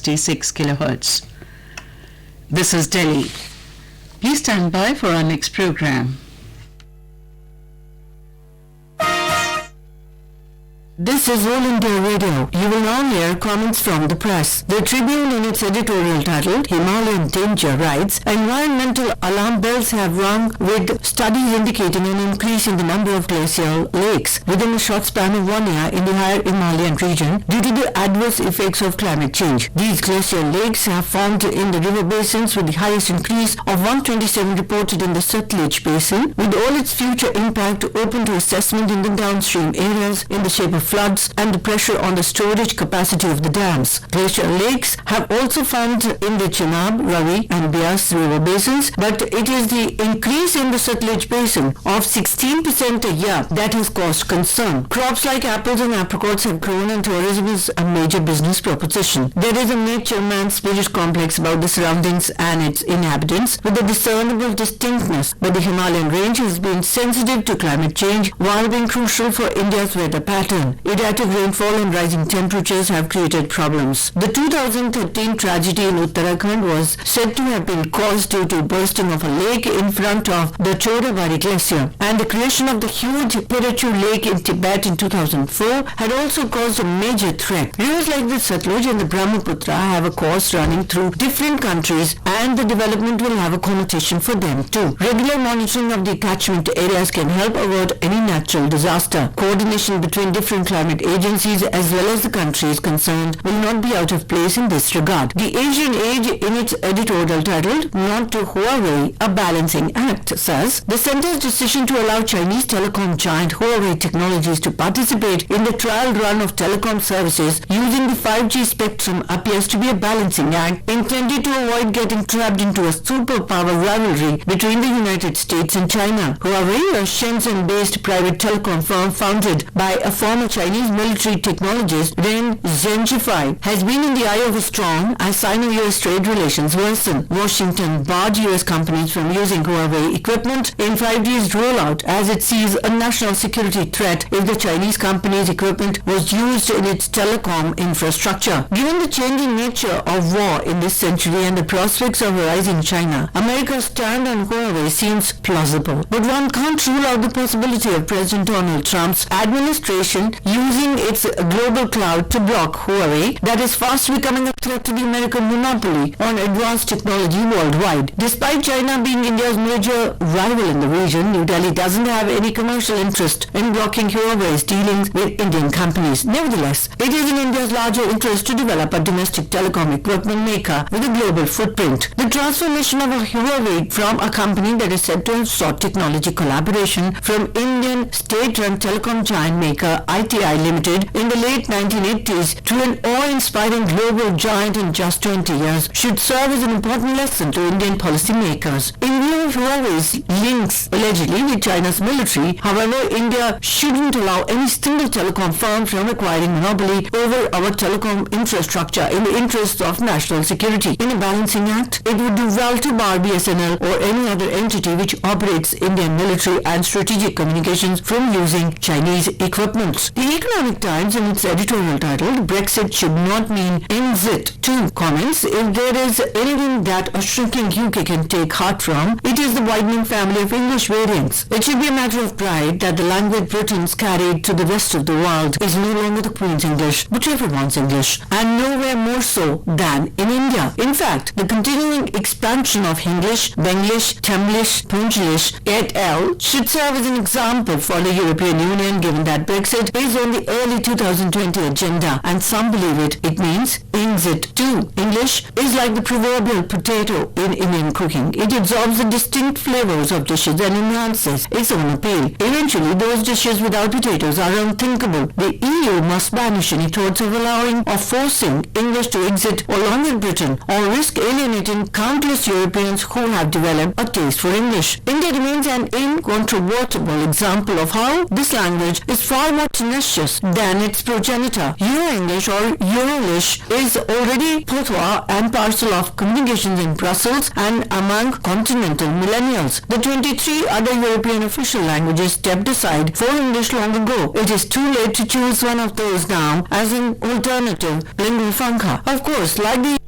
966 kHz. This is Delhi. Please stand by for our next program. This is All India Radio. You will now hear comments from the press. The Tribune, in its editorial titled Himalayan Danger, writes, environmental alarm bells have rung with studies indicating an increase in the number of glacial lakes within a short span of 1 year in the higher Himalayan region due to the adverse effects of climate change. These glacial lakes have formed in the river basins, with the highest increase of 127 reported in the Sutlej basin, with all its future impact open to assessment in the downstream areas in the shape of floods and the pressure on the storage capacity of the dams. Glacial lakes have also formed in the Chenab, Ravi and Beas river basins, but it is the increase in the Sutlej basin of 16% a year that has caused concern. Crops like apples and apricots have grown, and tourism is a major business proposition. There is a nature-man spirit complex about the surroundings and its inhabitants, with a discernible distinctness, but the Himalayan range has been sensitive to climate change while being crucial for India's weather pattern. Erratic rainfall and rising temperatures have created problems. The 2013 tragedy in Uttarakhand was said to have been caused due to bursting of a lake in front of the Chorabari glacier, and the creation of the huge Pirachu lake in Tibet in 2004 had also caused a major threat. Rivers like the Sutlej and the Brahmaputra have a course running through different countries, and the development will have a connotation for them too. Regular monitoring of the catchment areas can help avert any natural disaster. Coordination between different climate agencies as well as the countries concerned will not be out of place in this regard. The Asian Age, in its editorial titled Not to Huawei, a Balancing Act, says the centre's decision to allow Chinese telecom giant Huawei Technologies to participate in the trial run of telecom services using the 5G spectrum appears to be a balancing act intended to avoid getting trapped into a superpower rivalry between the United States and China. Huawei, a Shenzhen-based private telecom firm founded by a former Chinese military technologist Ren Zhengzhifei, has been in the eye of a storm as Sino-US trade relations worsen. Washington barred US companies from using Huawei equipment in 5G's rollout as it sees a national security threat if the Chinese company's equipment was used in its telecom infrastructure. Given the changing nature of war in this century and the prospects of a rising China, America's stand on Huawei seems plausible. But one can't rule out the possibility of President Donald Trump's administration using its global cloud to block Huawei, that is fast becoming a threat to the American monopoly on advanced technology worldwide. Despite China being India's major rival in the region, New Delhi doesn't have any commercial interest in blocking Huawei's dealings with Indian companies. Nevertheless, it is in India's larger interest to develop a domestic telecom equipment maker with a global footprint. The transformation of a Huawei from a company that is said to have sought technology collaboration from Indian state-run telecom giant maker ITI Limited in the late 1980s to an awe-inspiring global giant in just 20 years should serve as an important lesson to Indian policymakers. In view of Huawei's links allegedly with China's military, however, India shouldn't allow any single telecom firm from acquiring monopoly over our telecom infrastructure in the interests of national security. In a balancing act, it would do well to bar BSNL or any other entity which operates Indian military and strategic communications from using Chinese equipment. The Economic Times, in its editorial titled Brexit should not mean Brexit too, comments, if there is anything that a shrinking UK can take heart from, it is the widening family of English variants. It should be a matter of pride that the language Britons carried to the rest of the world is no longer the Queen's English, but everyone's English, and nowhere more so than in India. In fact, the continuing expansion of Hinglish, Benglish, Tamilish, Punjalish, et al. Should serve as an example for the European Union, given that Brexit is on the early 2020 agenda, and some believe it means Brexit too. English is like the proverbial potato in Indian cooking. It absorbs the distinct flavors of dishes and enhances its own appeal. Eventually, those dishes without potatoes are unthinkable. The EU must banish any thoughts of allowing or forcing English to exit or long in Britain, or risk alienating countless Europeans who have developed a taste for English. India remains an incontrovertible example of how this language is far more tenacious tempestuous than its progenitor. Euro-English or Eurolish is already patois and parcel of communications in Brussels and among continental millennials. The 23 other European official languages stepped aside for English long ago. It is too late to choose one of those now as an alternative lingua franca. Of course, like the